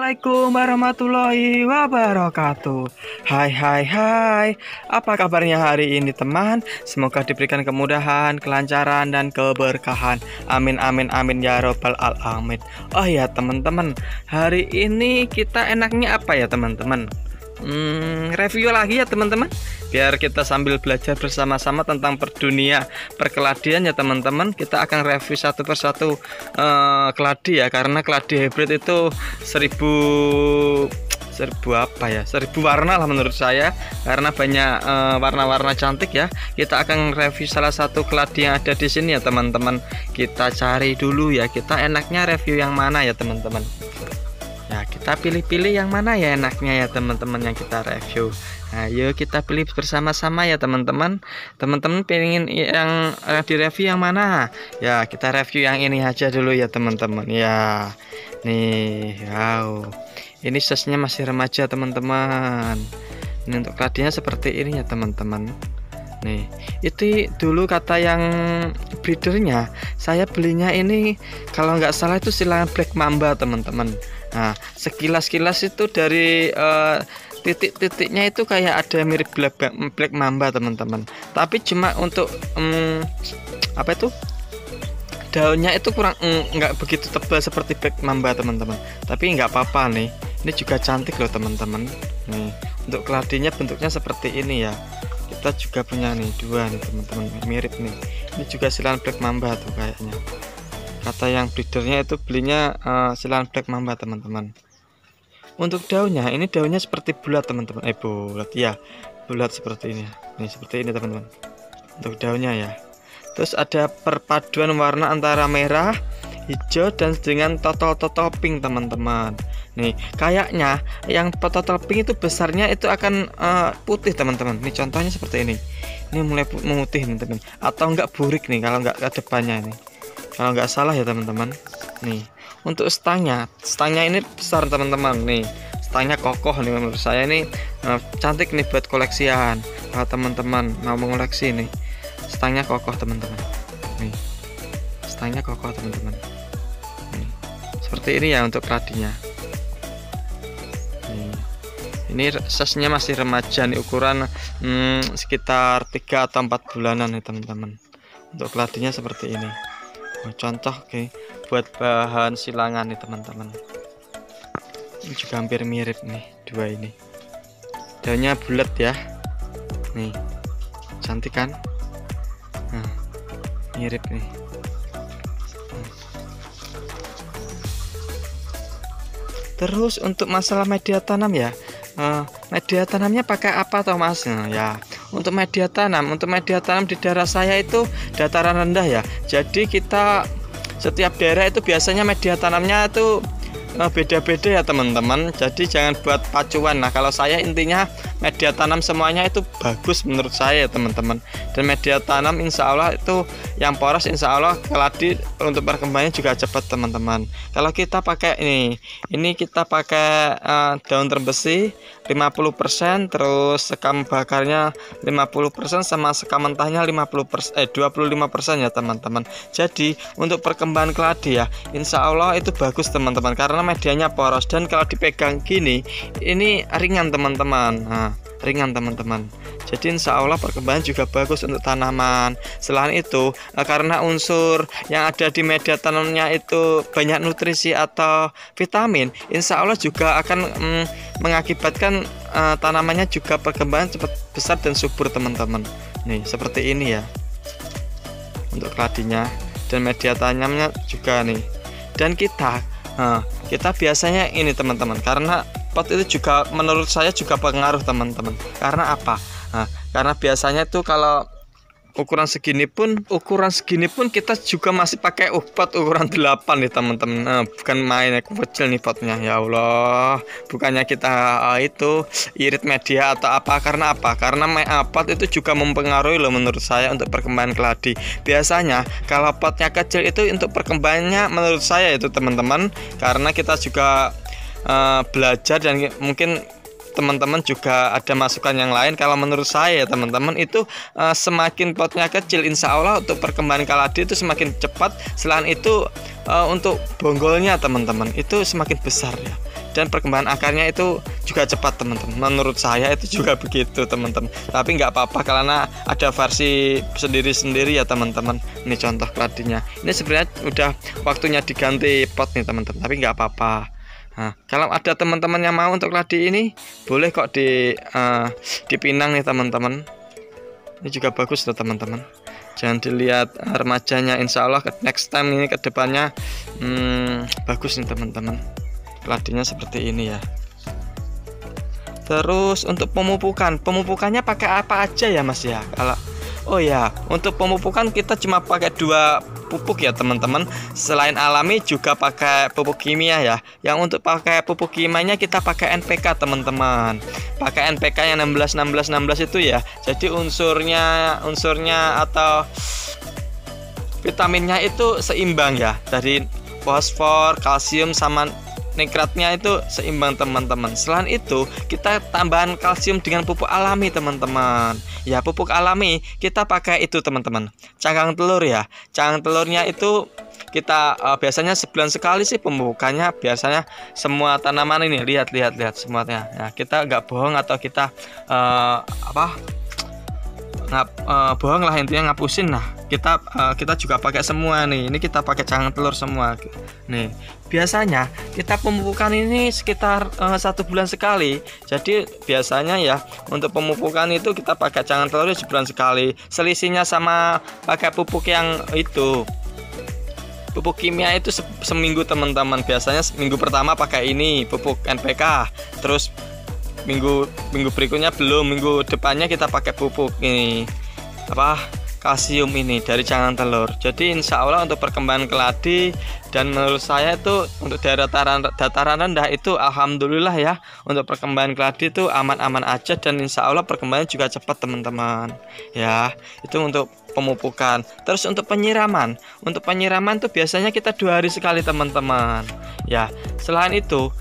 Assalamualaikum warahmatullahi wabarakatuh. Hai, apa kabarnya hari ini teman? Semoga diberikan kemudahan, kelancaran, dan keberkahan. Amin ya robbal alamin. Oh ya teman-teman, hari ini kita enaknya apa ya teman-teman? Review lagi ya teman-teman, biar kita sambil belajar bersama-sama tentang dunia perkeladian ya teman-teman. Kita akan review satu persatu keladi ya, karena keladi hybrid itu 1000 warna lah menurut saya, karena banyak warna-warna cantik ya. Kita akan review salah satu keladi yang ada di sini ya teman-teman. Kita cari dulu ya, kita enaknya review yang mana ya teman-teman. Ya, kita pilih-pilih yang mana ya enaknya ya teman-teman yang kita review. Nah, yuk kita pilih bersama-sama ya teman-teman. Teman-teman pengen yang direview yang mana? Ya, kita review yang ini aja dulu ya teman-teman. Ya, nih, wow. Ini size-nya masih remaja teman-teman. Ini untuk keladinya seperti ini ya teman-teman. Nih, itu dulu kata yang breedernya, saya belinya ini kalau nggak salah itu silangan Black Mamba teman-teman. Nah, sekilas-kilas itu dari titik-titiknya itu kayak ada mirip Black Mamba teman-teman. Tapi cuma untuk apa itu, daunnya itu kurang nggak begitu tebal seperti Black Mamba teman-teman. Tapi nggak apa-apa nih, ini juga cantik loh teman-teman. Nih, untuk keladinya bentuknya seperti ini ya. Kita juga punya nih dua nih teman-teman, mirip nih. Ini juga silangan Black Mamba tuh kayaknya. Kata yang breedernya itu belinya silangan Black Mamba teman-teman. Untuk daunnya, ini daunnya seperti bulat teman-teman. Bulat ya, bulat seperti ini. Nih seperti ini teman-teman. Untuk daunnya ya. Terus ada perpaduan warna antara merah, hijau, dan dengan total pink teman-teman. Nih kayaknya yang total pink itu besarnya itu akan putih teman-teman. Nih contohnya seperti ini. Ini mulai memutih teman-teman. Atau enggak burik nih kalau enggak ke depannya ini. Kalau nggak salah ya teman-teman. Nih untuk stangnya ini besar teman-teman. Nih stangnya kokoh nih, menurut saya ini cantik nih buat koleksian. Kalau teman-teman mau mengoleksi nih, stangnya kokoh teman-teman. Nih stangnya kokoh teman-teman. Nih seperti ini ya untuk keladinya. Nih, ini size-nya masih remaja nih, ukuran sekitar 3 atau 4 bulanan nih teman-teman. Untuk keladinya seperti ini. Contoh buat bahan silangan nih teman-teman. Ini juga hampir mirip nih dua ini. Daunnya bulat ya. Nih cantik kan? Nah, mirip nih. Terus untuk masalah media tanam ya, media tanamnya pakai apa toh mas? Nah, ya untuk media tanam di daerah saya itu dataran rendah ya. Jadi kita setiap daerah itu biasanya media tanamnya itu beda-beda ya teman-teman. Jadi jangan buat pacuan. Nah kalau saya intinya media tanam semuanya itu bagus menurut saya teman-teman. Dan media tanam insya Allah itu yang poros, insya Allah keladi untuk perkembangannya juga cepat teman-teman. Kalau kita pakai ini kita pakai daun terbesi 50%, terus sekam bakarnya 50%, sama sekam mentahnya 25% ya teman-teman. Jadi untuk perkembangan keladi ya insya Allah itu bagus teman-teman, karena medianya poros dan kalau dipegang gini ini ringan teman-teman. Nah, ringan teman-teman. Jadi insya Allah perkembangan juga bagus untuk tanaman. Selain itu karena unsur yang ada di media tanamnya itu banyak nutrisi atau vitamin, insya Allah juga akan mengakibatkan tanamannya juga perkembangan cepat besar dan subur teman-teman. Nih seperti ini ya untuk keladinya, dan media tanamnya juga nih. Dan kita biasanya ini teman-teman, karena pot itu juga menurut saya juga pengaruh teman-teman. Karena apa? Nah, karena biasanya tuh kalau ukuran segini pun kita juga masih pakai pot ukuran 8 nih teman-teman. Nah, bukan main, kecil nih potnya. Ya Allah, bukannya kita itu irit media atau apa. Karena apa? Karena pot itu juga mempengaruhi loh menurut saya untuk perkembangan keladi. Biasanya kalau potnya kecil itu untuk perkembangannya menurut saya itu teman-teman, karena kita juga belajar dan mungkin teman-teman juga ada masukan yang lain. Kalau menurut saya teman-teman itu semakin potnya kecil insya Allah untuk perkembangan keladi itu semakin cepat. Selain itu untuk bonggolnya teman-teman itu semakin besar ya. dan perkembangan akarnya itu juga cepat teman-teman. Menurut saya itu juga begitu teman-teman, tapi nggak apa-apa karena ada versi sendiri-sendiri ya teman-teman. Ini contoh keladinya, ini sebenarnya udah waktunya diganti pot nih teman-teman, tapi nggak apa-apa. Nah, kalau ada teman-teman yang mau untuk keladi ini boleh kok dipinang nih teman-teman. Ini juga bagus loh teman-teman. Jangan dilihat remajanya, insya Allah next time ini kedepannya bagus nih teman-teman. Keladinya seperti ini ya. Terus untuk pemupukannya pakai apa aja ya Mas ya? Oh ya, untuk pemupukan kita cuma pakai 2 pupuk ya teman-teman. Selain alami juga pakai pupuk kimia ya. Yang untuk pakai pupuk kimianya kita pakai NPK teman-teman. Pakai NPK yang 16 itu ya. Jadi unsurnya atau vitaminnya itu seimbang ya. Dari fosfor, kalsium sama nitratnya itu seimbang teman-teman. Selain itu kita tambahan kalsium dengan pupuk alami teman-teman. Ya, pupuk alami kita pakai itu teman-teman, cangkang telur ya. Cangkang telurnya itu kita biasanya sebulan sekali sih pemupukannya. Biasanya semua tanaman ini lihat semuanya ya. Kita nggak bohong atau kita bohong lah, intinya ngapusin. Nah kita juga pakai semua nih. Ini kita pakai cangkang telur semua nih. Biasanya kita pemupukan ini sekitar 1 bulan sekali. Jadi biasanya ya untuk pemupukan itu kita pakai cangkang telur sebulan sekali. Selisihnya sama pakai pupuk yang itu, pupuk kimia itu seminggu teman-teman. Biasanya minggu pertama pakai ini pupuk NPK, terus minggu berikutnya belum, minggu depannya kita pakai pupuk ini kalsium ini dari cangkang telur. Jadi insya Allah untuk perkembangan keladi, dan menurut saya itu untuk dataran rendah itu alhamdulillah ya, untuk perkembangan keladi itu aman-aman aja, dan insya Allah perkembangan juga cepat teman-teman ya. Itu untuk pemupukan. Terus untuk penyiraman tuh biasanya kita 2 hari sekali teman-teman ya. Selain itu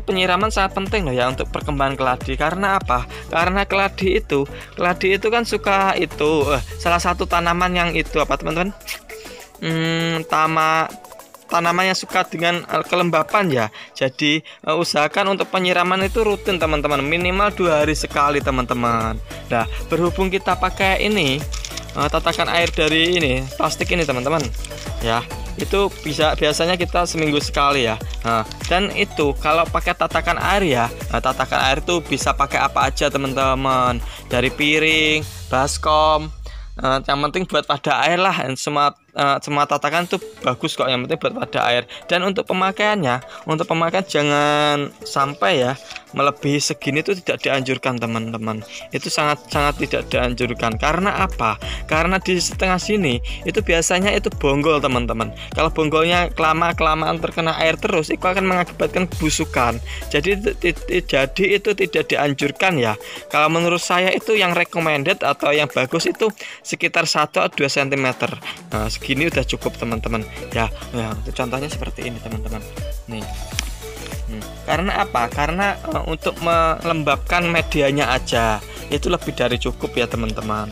penyiraman sangat penting loh ya untuk perkembangan keladi. Karena apa? Karena keladi itu kan suka itu salah satu tanaman yang itu apa teman-teman, tanaman yang suka dengan kelembapan ya. Jadi usahakan untuk penyiraman itu rutin teman-teman, minimal 2 hari sekali teman-teman. Nah, berhubung kita pakai ini tatakan air dari ini plastik ini teman-teman ya, itu biasanya kita seminggu sekali ya. Dan itu kalau pakai tatakan air ya, tatakan air itu bisa pakai apa aja teman-teman, dari piring, baskom, yang penting buat pada air lah. Semua tatakan tuh bagus kok, yang penting buat pada air. Dan untuk pemakaian jangan sampai ya melebihi segini, itu tidak dianjurkan teman-teman. Itu sangat tidak dianjurkan. Karena apa? Karena di setengah sini itu biasanya itu bonggol teman-teman. Kalau bonggolnya kelamaan terkena air terus, itu akan mengakibatkan kebusukan. Jadi itu tidak dianjurkan ya. Kalau menurut saya itu yang recommended atau yang bagus itu sekitar 1 atau 2 cm. Nah, segini udah cukup teman-teman ya. Untuk contohnya seperti ini teman-teman nih. Karena apa? Karena untuk melembabkan medianya aja itu lebih dari cukup ya teman-teman.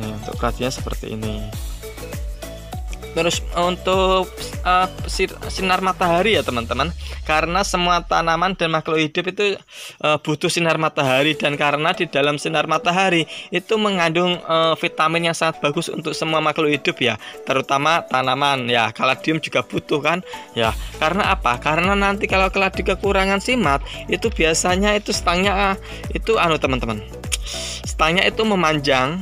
Nih, untuk keladinya seperti ini. Terus untuk sinar matahari ya teman-teman, karena semua tanaman dan makhluk hidup itu butuh sinar matahari, dan karena di dalam sinar matahari itu mengandung vitamin yang sangat bagus untuk semua makhluk hidup ya, terutama tanaman ya. Kaladium juga butuh kan ya. Karena apa? Karena nanti kalau keladi kekurangan simat itu biasanya itu stangnya itu teman-teman, stangnya itu memanjang,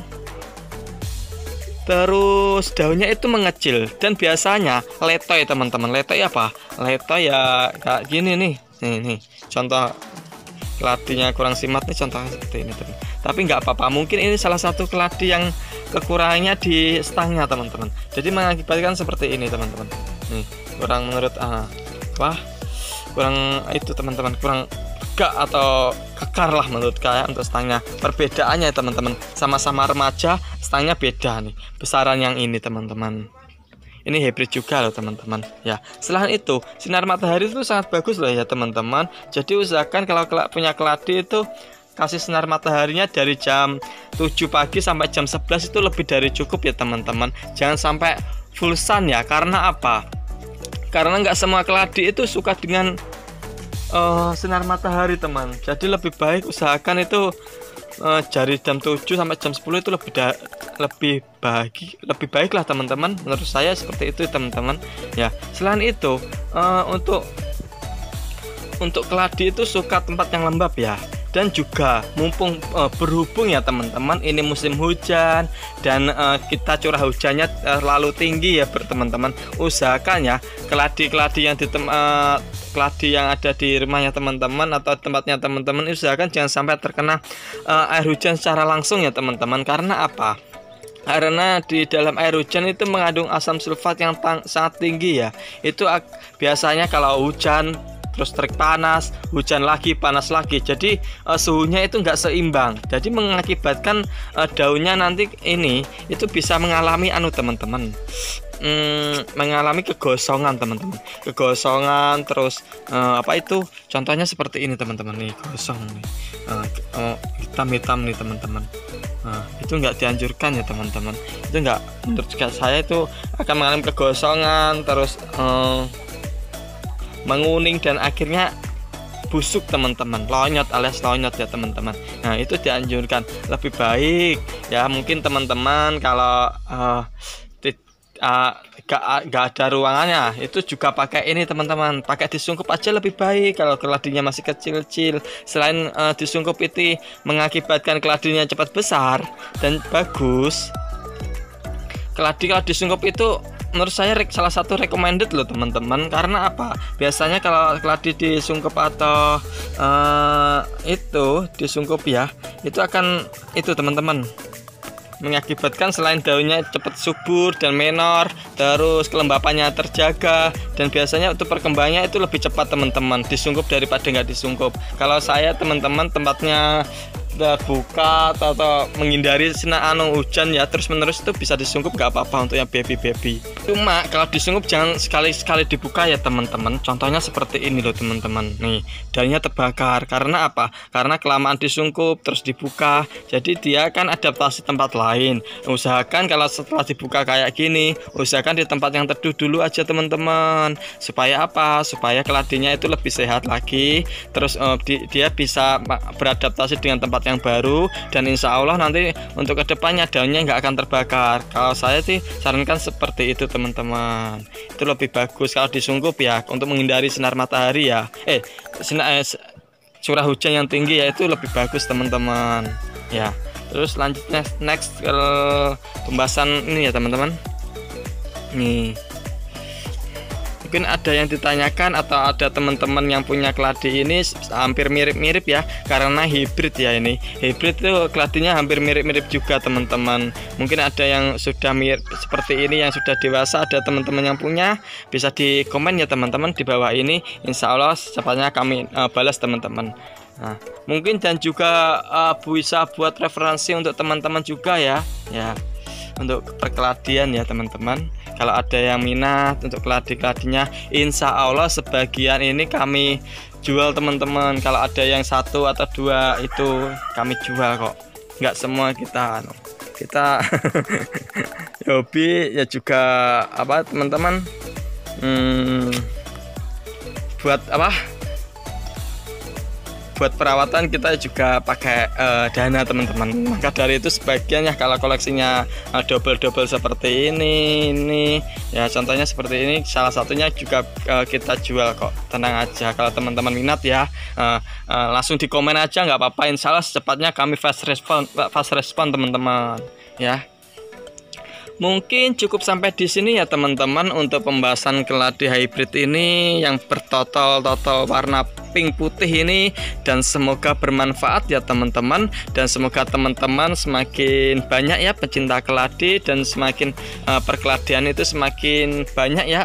terus daunnya itu mengecil, dan biasanya letoy teman-teman. Letoy apa? Letoy ya kayak gini nih. Nih contoh keladinya kurang simat nih, contohnya seperti ini teman. Tapi nggak apa-apa, mungkin ini salah satu keladi yang kekurangannya di stangnya teman-teman. Jadi mengakibatkan seperti ini teman-teman. Nih kurang menurut kurang itu teman-teman, kurang tegak atau kekar lah menurut saya untuk stangnya. Perbedaannya teman-teman, sama-sama remaja stangnya beda nih besaran yang ini teman-teman. Ini hybrid juga loh teman-teman ya. Selain itu sinar matahari itu sangat bagus loh ya teman-teman. Jadi usahakan kalau punya keladi itu kasih sinar mataharinya dari jam 7 pagi sampai jam 11 itu lebih dari cukup ya teman-teman. Jangan sampai full sun ya. Karena apa? Karena nggak semua keladi itu suka dengan sinar matahari teman. Jadi lebih baik usahakan itu dari jam 7 sampai jam 10 itu lebih baik lah teman-teman. Menurut saya seperti itu teman-teman. Ya, selain itu untuk keladi itu suka tempat yang lembab ya. Dan juga mumpung berhubung ya teman-teman, ini musim hujan dan kita curah hujannya terlalu tinggi ya teman-teman. Usahakan ya keladi-keladi yang ada di rumahnya teman-teman atau tempatnya teman-teman, usahakan jangan sampai terkena air hujan secara langsung ya teman-teman. Karena apa? Karena di dalam air hujan itu mengandung asam sulfat yang sangat tinggi ya. Itu biasanya kalau hujan terus terik panas, hujan lagi, panas lagi, jadi suhunya itu enggak seimbang, jadi mengakibatkan daunnya nanti ini itu bisa mengalami teman-teman, mengalami kegosongan teman-teman, kegosongan. Terus apa itu contohnya seperti ini teman-teman, nih gosong nih, hitam-hitam nih teman-teman. Itu enggak dianjurkan ya teman-teman, itu enggak, menurut saya itu akan mengalami kegosongan, terus menguning dan akhirnya busuk teman-teman, lonyot alias lonyot ya teman-teman. Nah, itu dianjurkan. Lebih baik ya mungkin teman-teman kalau gak ada ruangannya, itu juga pakai ini teman-teman, pakai disungkup aja lebih baik kalau keladinya masih kecil-kecil. Selain disungkup itu mengakibatkan keladinya cepat besar dan bagus, keladi kalau disungkup itu menurut saya salah satu recommended loh teman-teman. Karena apa? Biasanya kalau keladi disungkup atau itu disungkup ya, itu akan itu teman-teman mengakibatkan selain daunnya cepat subur dan menor, terus kelembapannya terjaga, dan biasanya untuk perkembangannya itu lebih cepat teman-teman disungkup daripada nggak disungkup. Kalau saya teman-teman tempatnya buka atau menghindari sinar hujan ya terus menerus, itu bisa disungkup nggak apa-apa untuk yang baby. Cuma kalau disungkup jangan sekali-sekali dibuka ya teman-teman. Contohnya seperti ini loh teman-teman, nih daunnya terbakar. Karena apa? Karena kelamaan disungkup terus dibuka, jadi dia kan adaptasi tempat lain. Usahakan kalau setelah dibuka kayak gini, usahakan di tempat yang teduh dulu aja teman-teman. Supaya apa? Supaya keladinya itu lebih sehat lagi, terus dia bisa beradaptasi dengan tempat yang baru, dan insya Allah nanti untuk kedepannya daunnya nggak akan terbakar. Kalau saya sih sarankan seperti itu teman-teman, itu lebih bagus kalau disungkup ya, untuk menghindari sinar matahari ya, curah hujan yang tinggi ya, itu lebih bagus teman-teman ya. Terus lanjut next ke pembahasan ini ya teman-teman. Nih mungkin ada yang ditanyakan atau ada teman-teman yang punya keladi ini hampir mirip-mirip ya, karena hibrid ya. Ini hibrid itu keladinya hampir mirip-mirip juga teman-teman. Mungkin ada yang sudah mirip seperti ini, yang sudah dewasa, ada teman-teman yang punya, bisa di komen ya teman-teman di bawah ini. Insya Allah secepatnya kami balas teman-teman. Nah, mungkin dan juga bisa buat referensi untuk teman-teman juga ya untuk perkeladian ya teman-teman. Kalau ada yang minat untuk keladi-keladinya, insya Allah sebagian ini kami jual teman-teman. Kalau ada yang 1 atau 2 itu kami jual kok. Nggak semua kita hobi ya juga apa teman-teman, buat apa? Buat perawatan kita juga pakai dana teman-teman. Maka dari itu sebagian ya kalau koleksinya double seperti ini ya, contohnya seperti ini, salah satunya juga kita jual kok. Tenang aja, kalau teman-teman minat ya langsung di komen aja, nggak apa-apa. Insya Allah secepatnya kami fast respon teman-teman ya. Mungkin cukup sampai di sini ya teman-teman untuk pembahasan keladi hybrid ini yang bertotal warna pink putih ini, dan semoga bermanfaat ya teman-teman, dan semoga teman-teman semakin banyak ya pecinta keladi, dan semakin perkeladian itu semakin banyak ya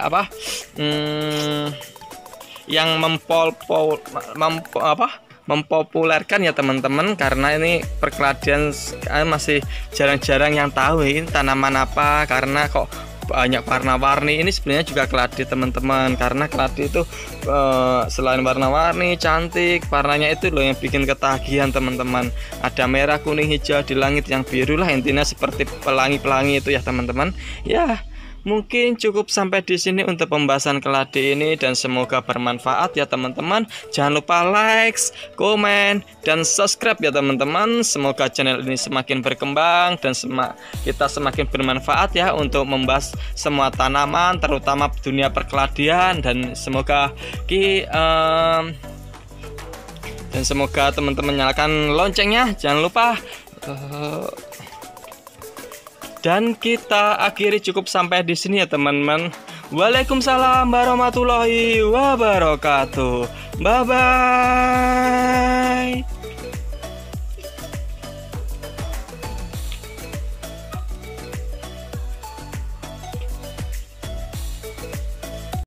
yang mempopulerkan ya teman-teman. Karena ini perkeladian masih jarang-jarang yang tahu ini tanaman apa, karena kok banyak warna-warni. Ini sebenarnya juga keladi teman-teman, karena keladi itu selain warna-warni cantik, warnanya itu loh yang bikin ketagihan teman-teman. Ada merah, kuning, hijau, di langit yang biru lah, intinya seperti pelangi-pelangi itu ya teman-teman ya. mungkin cukup sampai di sini untuk pembahasan keladi ini, dan semoga bermanfaat ya teman-teman. Jangan lupa like, komen, dan subscribe ya teman-teman. Semoga channel ini semakin berkembang dan kita semakin bermanfaat ya untuk membahas semua tanaman, terutama dunia perkeladian, dan semoga teman-teman nyalakan loncengnya, jangan lupa. Dan kita akhiri cukup sampai di sini ya teman-teman. Waalaikumsalam warahmatullahi wabarakatuh. Bye bye.